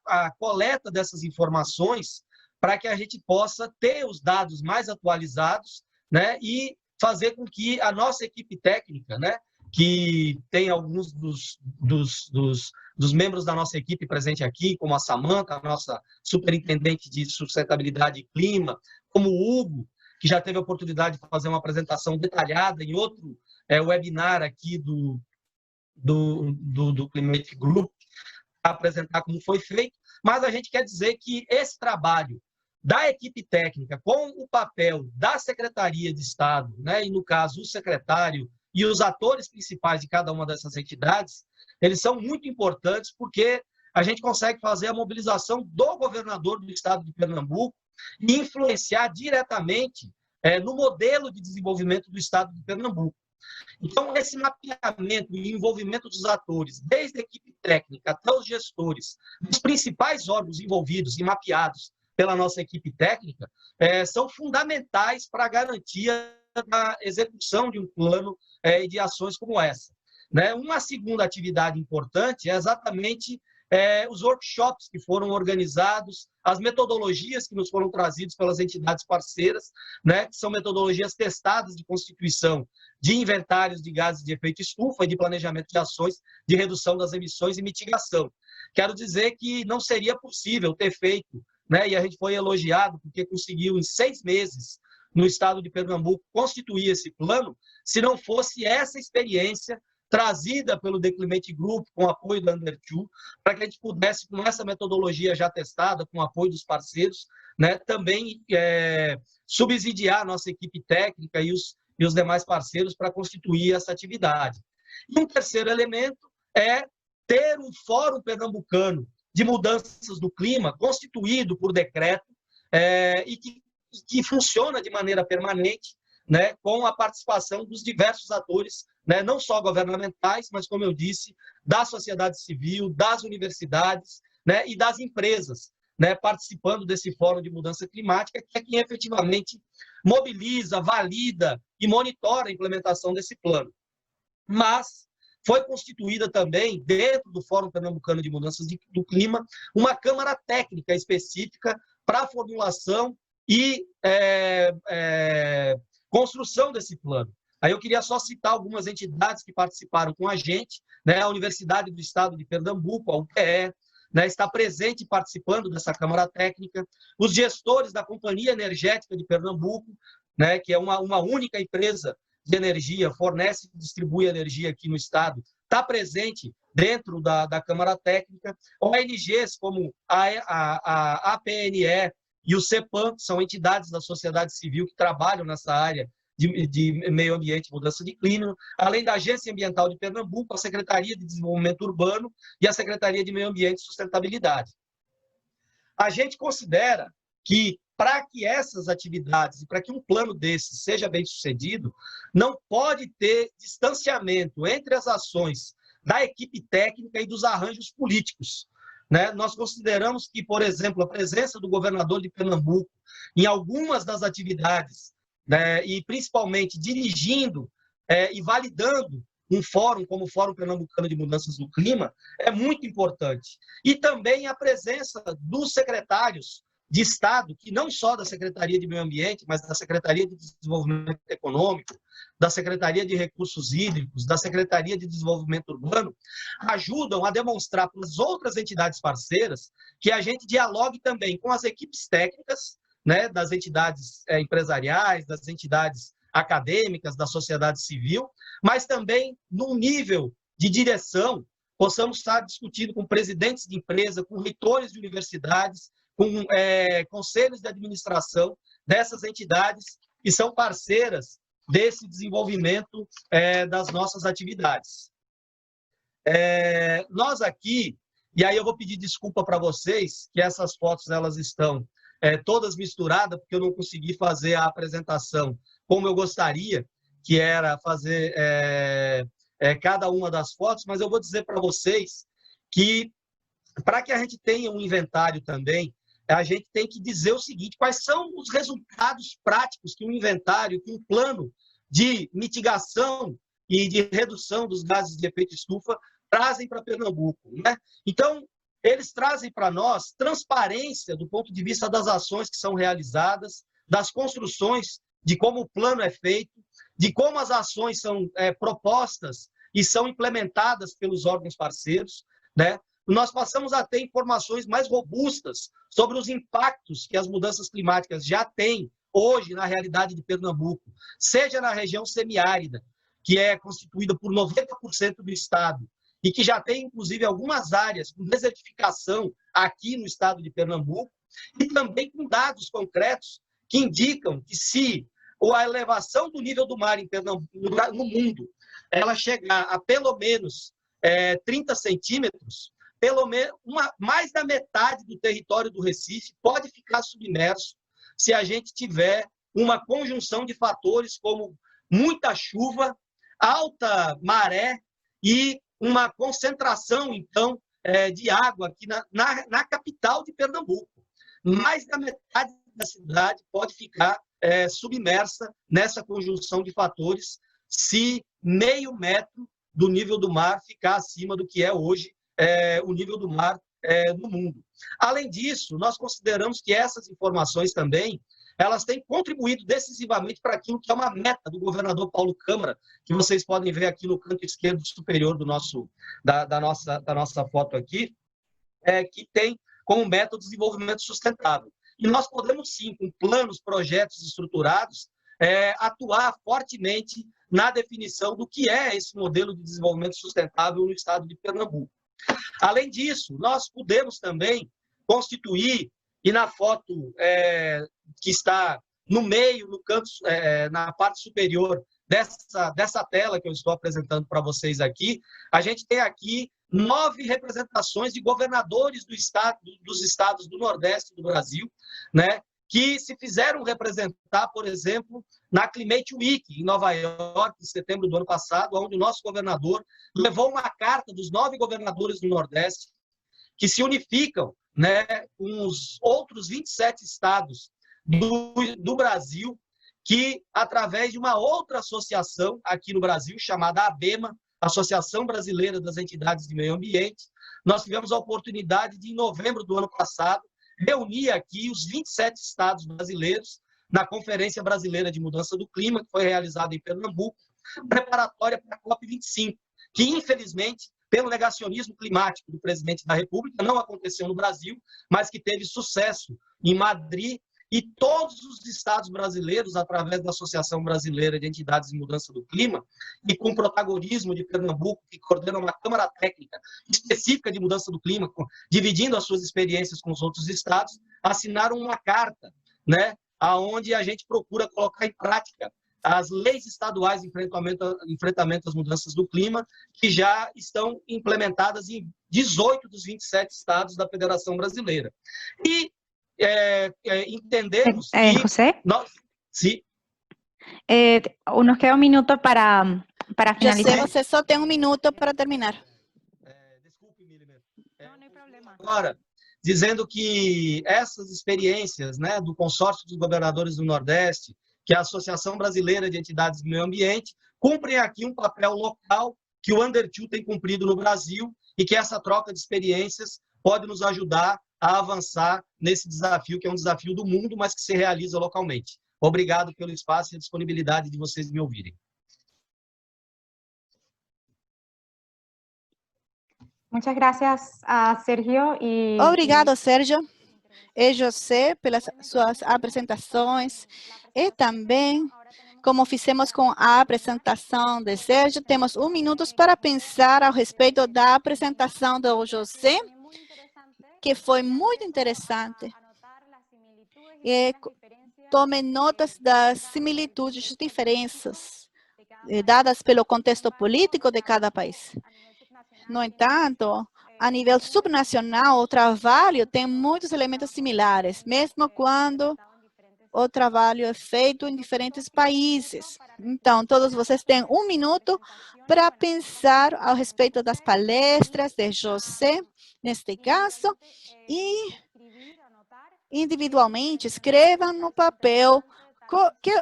a coleta dessas informações para que a gente possa ter os dados mais atualizados, né, e fazer com que a nossa equipe técnica, né, que tem alguns dos membros da nossa equipe presente aqui, como a Samantha, a nossa superintendente de sustentabilidade e clima, como o Hugo, que já teve a oportunidade de fazer uma apresentação detalhada em outro webinar aqui do Climate Group, para apresentar como foi feito, mas a gente quer dizer que esse trabalho da equipe técnica com o papel da Secretaria de Estado, né, e no caso o secretário e os atores principais de cada uma dessas entidades, eles são muito importantes porque a gente consegue fazer a mobilização do governador do estado de Pernambuco e influenciar diretamente no modelo de desenvolvimento do estado de Pernambuco. Então, esse mapeamento e envolvimento dos atores, desde a equipe técnica até os gestores, dos principais órgãos envolvidos e mapeados pela nossa equipe técnica, são fundamentais para a garantia da execução de um plano e de ações como essa. Né? Uma segunda atividade importante é exatamente os workshops que foram organizados, as metodologias que nos foram trazidas pelas entidades parceiras, né, que são metodologias testadas de constituição de inventários de gases de efeito estufa e de planejamento de ações de redução das emissões e mitigação. Quero dizer que não seria possível ter feito, né, e a gente foi elogiado porque conseguiu em 6 meses no estado de Pernambuco constituir esse plano, se não fosse essa experiência trazida pelo The Climate Group, com o apoio da Under2, para que a gente pudesse, com essa metodologia já testada, com o apoio dos parceiros, né, também subsidiar a nossa equipe técnica e os demais parceiros para constituir essa atividade. E um terceiro elemento é ter um fórum pernambucano de mudanças do clima, constituído por decreto, e que funciona de maneira permanente, né, com a participação dos diversos atores, né, não só governamentais, mas, como eu disse, da sociedade civil, das universidades, né, e das empresas, né, participando desse Fórum de Mudança Climática, que é quem efetivamente mobiliza, valida e monitora a implementação desse plano. Mas foi constituída também, dentro do Fórum Pernambucano de Mudanças do Clima, uma Câmara Técnica específica para a formulação e construção desse plano. Aí eu queria só citar algumas entidades que participaram com a gente, né? A Universidade do Estado de Pernambuco, a UPE, né, está presente participando dessa Câmara Técnica, os gestores da Companhia Energética de Pernambuco, né, que é uma única empresa de energia, fornece e distribui energia aqui no estado, está presente dentro da Câmara Técnica. ONGs como a APNE e o CEPAM, que são entidades da sociedade civil que trabalham nessa área de meio ambiente e mudança de clima, além da Agência Ambiental de Pernambuco, a Secretaria de Desenvolvimento Urbano e a Secretaria de Meio Ambiente e Sustentabilidade. A gente considera que, para que essas atividades e para que um plano desses seja bem sucedido, não pode ter distanciamento entre as ações da equipe técnica e dos arranjos políticos, né? Nós consideramos que, por exemplo, a presença do governador de Pernambuco em algumas das atividades, né, e principalmente dirigindo e validando um fórum como o Fórum Pernambucano de Mudanças do Clima, é muito importante. E também a presença dos secretários de Estado, que não só da Secretaria de Meio Ambiente, mas da Secretaria de Desenvolvimento Econômico, da Secretaria de Recursos Hídricos, da Secretaria de Desenvolvimento Urbano, ajudam a demonstrar para as outras entidades parceiras que a gente dialogue também com as equipes técnicas, né, das entidades empresariais, das entidades acadêmicas, da sociedade civil, mas também num nível de direção, possamos estar discutindo com presidentes de empresa, com reitores de universidades, com conselhos de administração dessas entidades que são parceiras desse desenvolvimento das nossas atividades. Nós aqui, e aí eu vou pedir desculpa para vocês, que essas fotos elas estão todas misturadas, porque eu não consegui fazer a apresentação como eu gostaria, que era fazer cada uma das fotos, mas eu vou dizer para vocês que, para que a gente tenha um inventário também, a gente tem que dizer o seguinte: quais são os resultados práticos que um inventário, que um plano de mitigação e de redução dos gases de efeito estufa trazem para Pernambuco, né? Então, eles trazem para nós transparência do ponto de vista das ações que são realizadas, das construções, de como o plano é feito, de como as ações são propostas e são implementadas pelos órgãos parceiros, né? Nós passamos a ter informações mais robustas sobre os impactos que as mudanças climáticas já têm hoje na realidade de Pernambuco, seja na região semiárida, que é constituída por 90% do estado, e que já tem, inclusive, algumas áreas com desertificação aqui no estado de Pernambuco, e também com dados concretos que indicam que se a elevação do nível do mar em Pernambuco, no mundo, ela chegar a pelo menos 30 centímetros, pelo menos mais da metade do território do Recife pode ficar submerso se a gente tiver uma conjunção de fatores como muita chuva, alta maré e uma concentração, então, de água aqui na capital de Pernambuco. Mais da metade da cidade pode ficar submersa nessa conjunção de fatores se meio metro do nível do mar ficar acima do que é hoje o nível do mar no mundo. Além disso, nós consideramos que essas informações também elas têm contribuído decisivamente para aquilo que é uma meta do governador Paulo Câmara, que vocês podem ver aqui no canto esquerdo superior da nossa foto aqui, que tem como meta o desenvolvimento sustentável. E nós podemos sim, com planos, projetos estruturados, atuar fortemente na definição do que é esse modelo de desenvolvimento sustentável no estado de Pernambuco. Além disso, nós podemos também constituir, e na foto que está no meio, no canto, na parte superior dessa tela que eu estou apresentando para vocês aqui, a gente tem aqui 9 representações de governadores dos estados do Nordeste do Brasil, né, que se fizeram representar, por exemplo, na Climate Week, em Nova York, em setembro do ano passado, onde o nosso governador levou uma carta dos 9 governadores do Nordeste que se unificam, né, com os outros 27 estados do Brasil, que, através de uma outra associação aqui no Brasil, chamada ABEMA, Associação Brasileira das Entidades de Meio Ambiente. Nós tivemos a oportunidade de, em novembro do ano passado, reunir aqui os 27 estados brasileiros na Conferência Brasileira de Mudança do Clima, que foi realizada em Pernambuco, preparatória para a COP25, que, infelizmente, pelo negacionismo climático do presidente da República, não aconteceu no Brasil, mas que teve sucesso em Madrid, e todos os estados brasileiros, através da Associação Brasileira de Entidades de Mudança do Clima, e com protagonismo de Pernambuco, que coordena uma Câmara Técnica específica de mudança do clima, dividindo as suas experiências com os outros estados, assinaram uma carta, né, onde a gente procura colocar em prática as leis estaduais de enfrentamento às mudanças do clima, que já estão implementadas em 18 dos 27 estados da Federação Brasileira. E entendemos que... José, sim. Nos queda un minuto para finalizar. José, você só tem um minuto para terminar. Desculpe, Miriam. Não hay problema. Agora, dizendo que essas experiências, né, do Consórcio dos Governadores do Nordeste, que é a Associação Brasileira de Entidades do Meio Ambiente, cumprem aqui um papel local que o Under2 tem cumprido no Brasil e que essa troca de experiências pode nos ajudar a avançar nesse desafio, que é um desafio do mundo, mas que se realiza localmente. Obrigado pelo espaço e a disponibilidade de vocês me ouvirem. Muchas gracias a Sergio. Obrigado, Sérgio e José, pelas suas apresentações. E também, como fizemos com a apresentação de Sérgio, temos 1 minuto para pensar a respeito da apresentação do José, que foi muito interessante. E tome notas das similitudes e diferenças dadas pelo contexto político de cada país. No entanto, a nível subnacional, o trabalho tem muitos elementos similares, mesmo quando o trabalho é feito em diferentes países. Então, todos vocês têm 1 minuto para pensar a respeito das palestras de José, neste caso, e individualmente escrevam no papel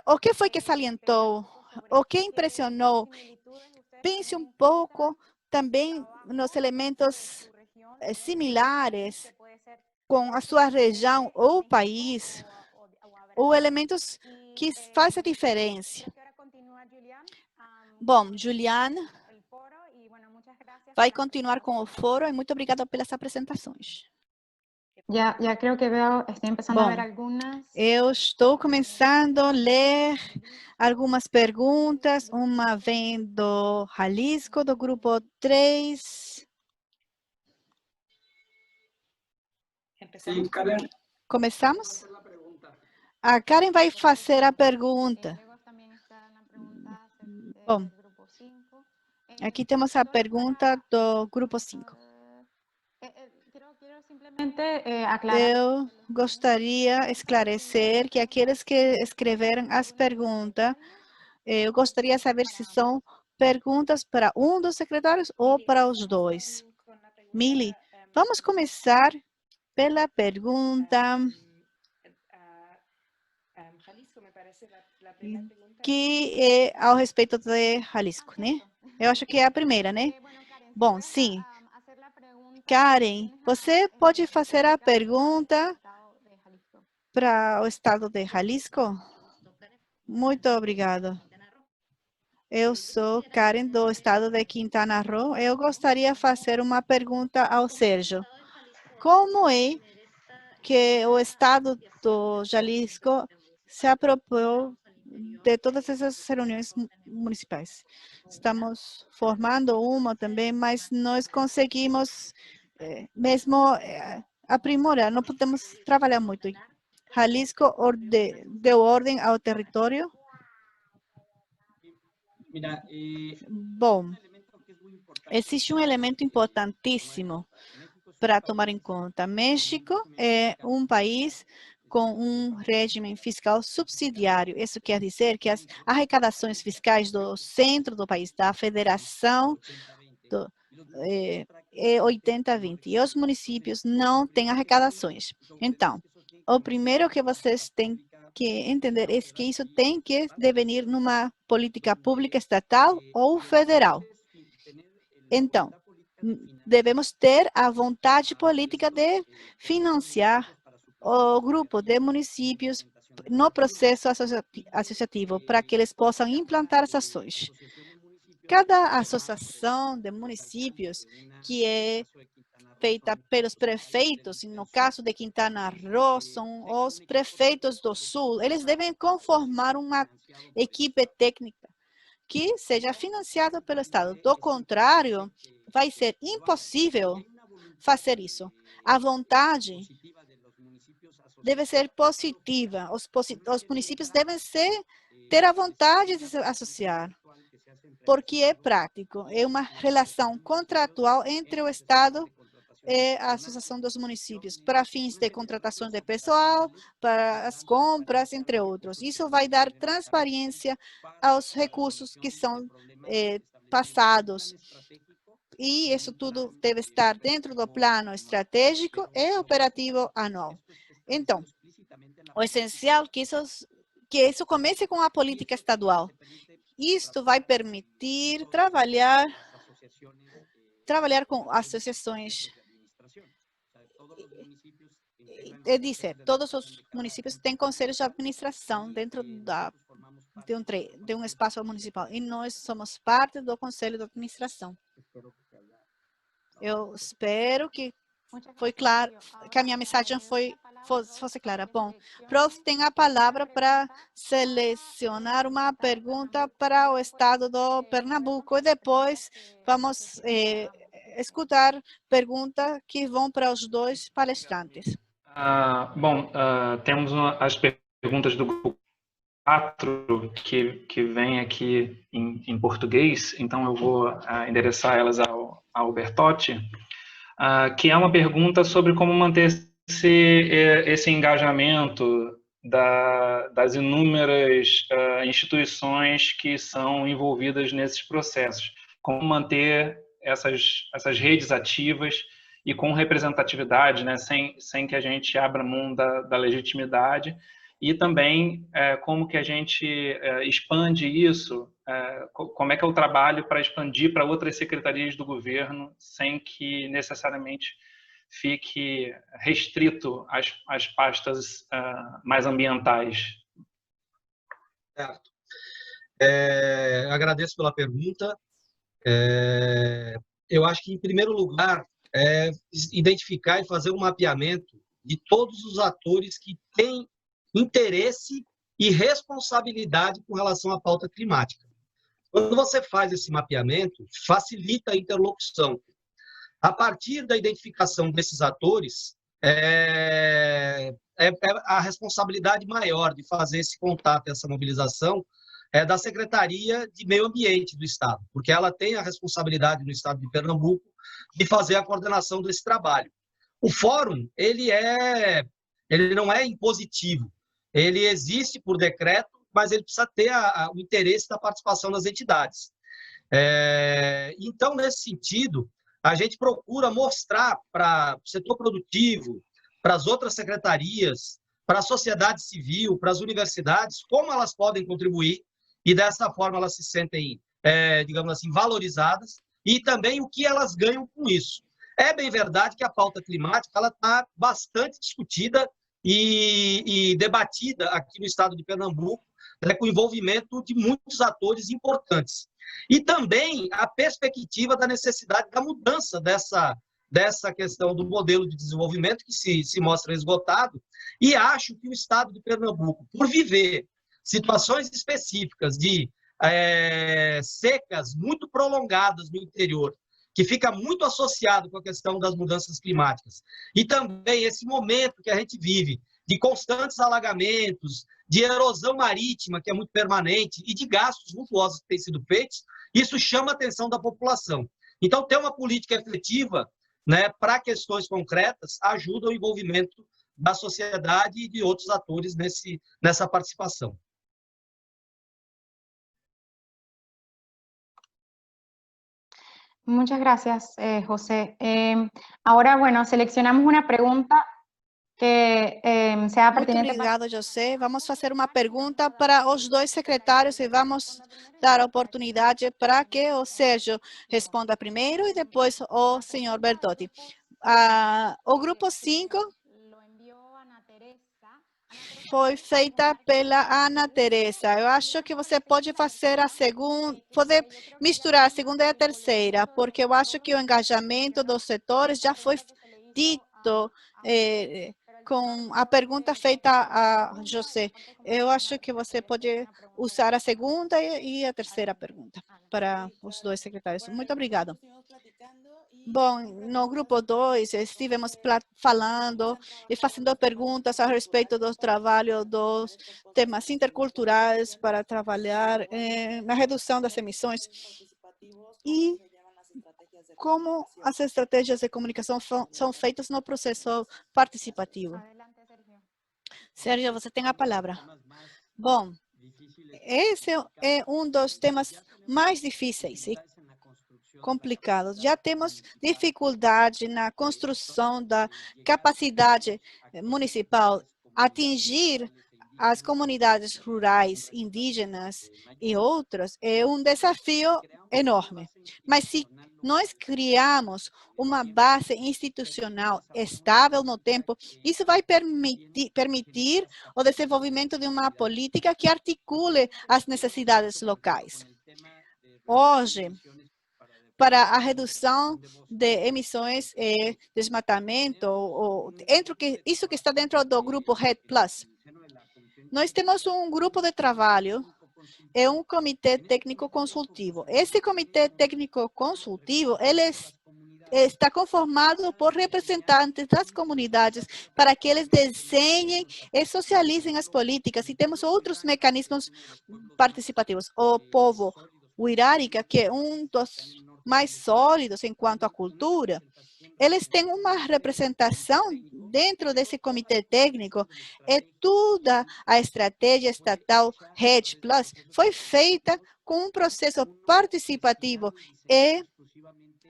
o que foi que salientou, o que impressionou. Pense um pouco também nos elementos similares com a sua região ou país, ou elementos que fazem a diferença. Bom, Juliana vai continuar com o foro e muito obrigada pelas apresentações. Ya creo que estoy empezando a ver algunas. Eu estou começando a ler algumas perguntas. Uma vem do Jalisco, do grupo 3. Sim, Karen. Começamos? A Karen vai fazer a pergunta. Bom, aqui temos a pergunta do grupo 5. Eu gostaria de esclarecer que aqueles que escreveram as perguntas, eu gostaria de saber se são perguntas para um dos secretários ou para os dois. Mili, vamos começar pela pergunta que é ao respeito de Jalisco, né? Eu acho que é a primeira, né? Bom, sim. Karen, você pode fazer a pergunta para o estado de Jalisco? Muito obrigado. Eu sou Karen, do estado de Quintana Roo. Eu gostaria de fazer uma pergunta ao Sérgio. Como é que o estado do Jalisco se apropriou de todas essas reuniões municipais? Estamos formando uma também, mas nós conseguimos mesmo aprimorar, não podemos trabalhar muito. Jalisco deu ordem ao território? Bom, existe um elemento importantíssimo para tomar em conta. México é um país com um regime fiscal subsidiário. Isso quer dizer que as arrecadações fiscais do centro do país, da federação, é 80-20. E os municípios não têm arrecadações. Então, o primeiro que vocês têm que entender é que isso tem que devenir numa política pública estatal ou federal. Então, devemos ter a vontade política de financiar o grupo de municípios no processo associativo, para que eles possam implantar as ações. Cada associação de municípios que é feita pelos prefeitos, e no caso de Quintana Roo, são os prefeitos do Sul, eles devem conformar uma equipe técnica que seja financiada pelo Estado. Do contrário, vai ser impossível fazer isso. A vontade deve ser positiva. Os municípios devem ter a vontade de se associar, porque é prático. É uma relação contratual entre o Estado e a Associação dos Municípios, para fins de contratação de pessoal, para as compras, entre outros. Isso vai dar transparência aos recursos que são passados. E isso tudo deve estar dentro do plano estratégico e operativo anual. Então, o essencial é que isso comece com a política estadual. Isto vai permitir trabalhar com associações. É dizer, todos os municípios têm conselhos de administração dentro de um espaço municipal. E nós somos parte do conselho de administração. Eu espero que foi claro, que a minha mensagem fosse clara. Bom, prof, tem a palavra para selecionar uma pergunta para o estado do Pernambuco e depois vamos escutar perguntas que vão para os dois palestrantes. Temos as perguntas do grupo 4 que vem aqui em português, então eu vou endereçar elas ao Bertotti, que é uma pergunta sobre como manter esse engajamento das inúmeras instituições que são envolvidas nesses processos, como manter essas redes ativas e com representatividade, né, sem que a gente abra mão da legitimidade, e também como que a gente expande isso, como é que é o trabalho para expandir para outras secretarias do governo, sem que necessariamente fique restrito às pastas mais ambientais. Certo. Agradeço pela pergunta. Eu acho que, em primeiro lugar, identificar e fazer um mapeamento de todos os atores que têm interesse e responsabilidade com relação à pauta climática. Quando você faz esse mapeamento, facilita a interlocução. A partir da identificação desses atores, a responsabilidade maior de fazer esse contato, essa mobilização, é da Secretaria de Meio Ambiente do Estado, porque ela tem a responsabilidade no Estado de Pernambuco de fazer a coordenação desse trabalho. O fórum, ele não é impositivo, ele existe por decreto, mas ele precisa ter o interesse da participação das entidades. Então, nesse sentido, a gente procura mostrar para o setor produtivo, para as outras secretarias, para a sociedade civil, para as universidades, como elas podem contribuir e, dessa forma, elas se sentem, digamos assim, valorizadas e também o que elas ganham com isso. É bem verdade que a pauta climática está bastante discutida e debatida aqui no estado de Pernambuco, né, com o envolvimento de muitos atores importantes. E também a perspectiva da necessidade da mudança dessa questão do modelo de desenvolvimento que se mostra esgotado, e acho que o estado de Pernambuco, por viver situações específicas de secas muito prolongadas no interior, que fica muito associado com a questão das mudanças climáticas, e também esse momento que a gente vive de constantes alagamentos, de erosão marítima, que é muito permanente, e de gastos vultuosos que têm sido feitos, isso chama a atenção da população. Então, ter uma política efetiva, né, para questões concretas ajuda o envolvimento da sociedade e de outros atores nessa participação. Muchas gracias, José. Ahora, bueno, seleccionamos una pregunta que sea Muito pertinente para... obrigada, José. Vamos fazer uma pergunta para os dois secretários e vamos dar a oportunidade para que o Sérgio responda primeiro e depois o senhor Bertotti. O grupo 5 foi feita pela Ana Teresa. Eu acho que você pode fazer a segunda, pode misturar a segunda e a terceira, porque eu acho que o engajamento dos setores já foi dito com a pergunta feita a José. Eu acho que você pode usar a segunda e a terceira pergunta para os dois secretários. Muito obrigada. Bom, no grupo 2, estivemos falando e fazendo perguntas a respeito do trabalho dos temas interculturais para trabalhar na redução das emissões e como as estratégias de comunicação são feitas no processo participativo. Sérgio, você tem a palavra. Bom, esse é um dos temas mais difíceis e complicados. Já temos dificuldade na construção da capacidade municipal, atingir as comunidades rurais, indígenas e outras, é um desafio enorme. Mas se nós criamos uma base institucional estável no tempo, isso vai permitir o desenvolvimento de uma política que articule as necessidades locais. Hoje, para a redução de emissões e desmatamento, isso que está dentro do grupo REDD+. Nós temos um grupo de trabalho, é um comitê técnico consultivo. Esse comitê técnico consultivo, ele está conformado por representantes das comunidades para que eles desenhem e socializem as políticas. E temos outros mecanismos participativos. O povo Wirrárica, que é um dos mais sólidos em quanto à cultura, eles têm uma representação dentro desse comitê técnico e toda a estratégia estatal REDD+ foi feita com um processo participativo e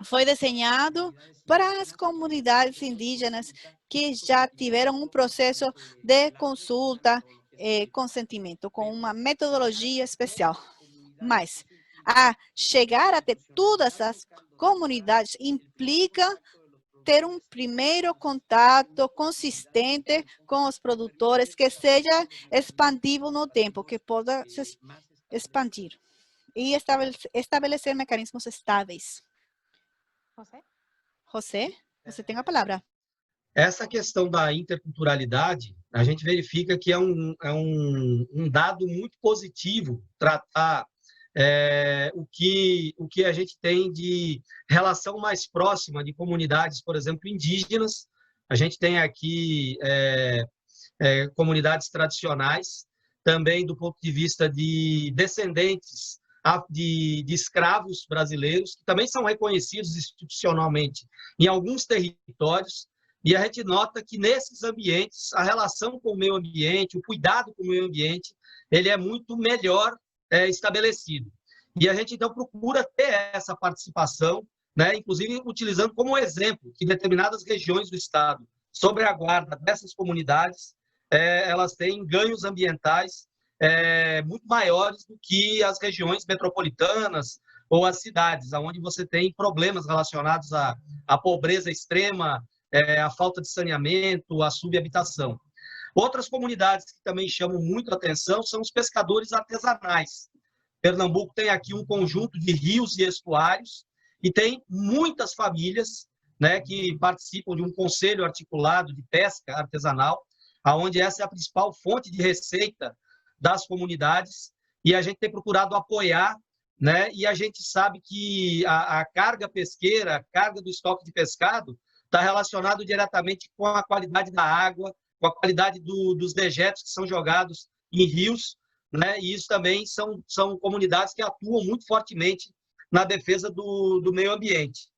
foi desenhado para as comunidades indígenas que já tiveram um processo de consulta e consentimento, com uma metodologia especial. Mas a chegar até todas as comunidades implica ter um primeiro contato consistente com os produtores que seja expandível no tempo, que possa se expandir e estabelecer mecanismos estáveis. José, você tem a palavra. Essa questão da interculturalidade, a gente verifica que é um dado muito positivo tratar o que a gente tem de relação mais próxima de comunidades, por exemplo, indígenas. A gente tem aqui comunidades tradicionais, também do ponto de vista de descendentes de escravos brasileiros, que também são reconhecidos institucionalmente em alguns territórios, e a gente nota que nesses ambientes, a relação com o meio ambiente, o cuidado com o meio ambiente, ele é muito melhor estabelecido. E a gente, então, procura ter essa participação, né, inclusive utilizando como exemplo que determinadas regiões do Estado, sobre a guarda dessas comunidades, elas têm ganhos ambientais muito maiores do que as regiões metropolitanas ou as cidades, onde você tem problemas relacionados à pobreza extrema, à falta de saneamento, à subhabitação. Outras comunidades que também chamam muito a atenção são os pescadores artesanais. Pernambuco tem aqui um conjunto de rios e estuários e tem muitas famílias, né, que participam de um conselho articulado de pesca artesanal, onde essa é a principal fonte de receita das comunidades, e a gente tem procurado apoiar, né, e a gente sabe que a carga pesqueira, a carga do estoque de pescado, está relacionado diretamente com a qualidade da água, com a qualidade dos dejetos que são jogados em rios, né, e isso também são comunidades que atuam muito fortemente na defesa do meio ambiente.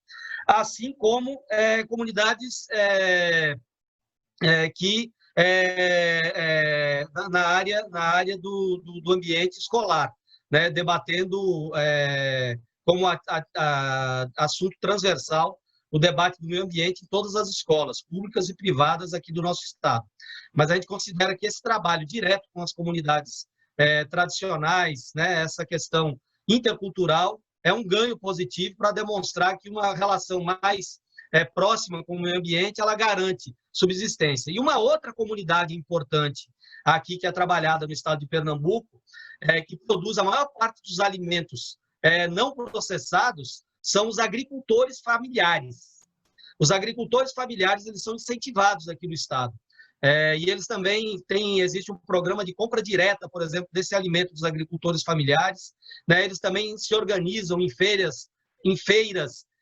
Assim como comunidades que na área do ambiente escolar, né, debatendo como assunto transversal o debate do meio ambiente em todas as escolas, públicas e privadas aqui do nosso estado. Mas a gente considera que esse trabalho direto com as comunidades tradicionais, né, essa questão intercultural, é um ganho positivo para demonstrar que uma relação mais próxima com o meio ambiente, ela garante subsistência. E uma outra comunidade importante aqui, que é trabalhada no estado de Pernambuco, que produz a maior parte dos alimentos não processados, são os agricultores familiares. Os agricultores familiares, eles são incentivados aqui no estado. E eles também existe um programa de compra direta, por exemplo, desse alimento dos agricultores familiares, né? Eles também se organizam em feiras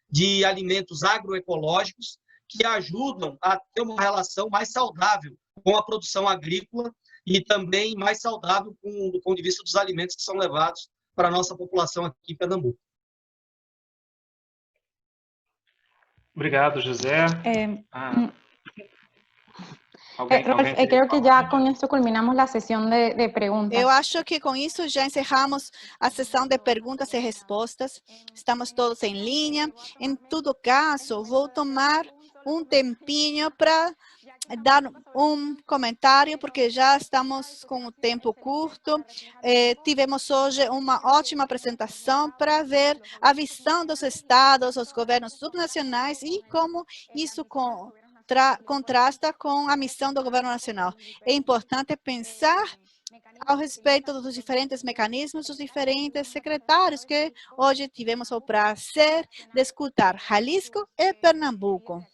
de alimentos agroecológicos que ajudam a ter uma relação mais saudável com a produção agrícola e também mais saudável do ponto de vista dos alimentos que são levados para a nossa população aqui em Pernambuco. Obrigado, José. Rolf, creo que ya con esto culminamos la sesión de preguntas. Eu acho que com isso já encerramos a sessão de perguntas e respostas. Estamos todos em linha. Em todo caso, vou tomar um tempinho para dar um comentário, porque já estamos com o tempo curto. Tivemos hoje uma ótima apresentação para ver a visão dos estados, os governos subnacionais e como isso contrasta com a missão do governo nacional. É importante pensar ao respeito dos diferentes mecanismos, dos diferentes secretários que hoje tivemos o prazer de escutar, Jalisco e Pernambuco.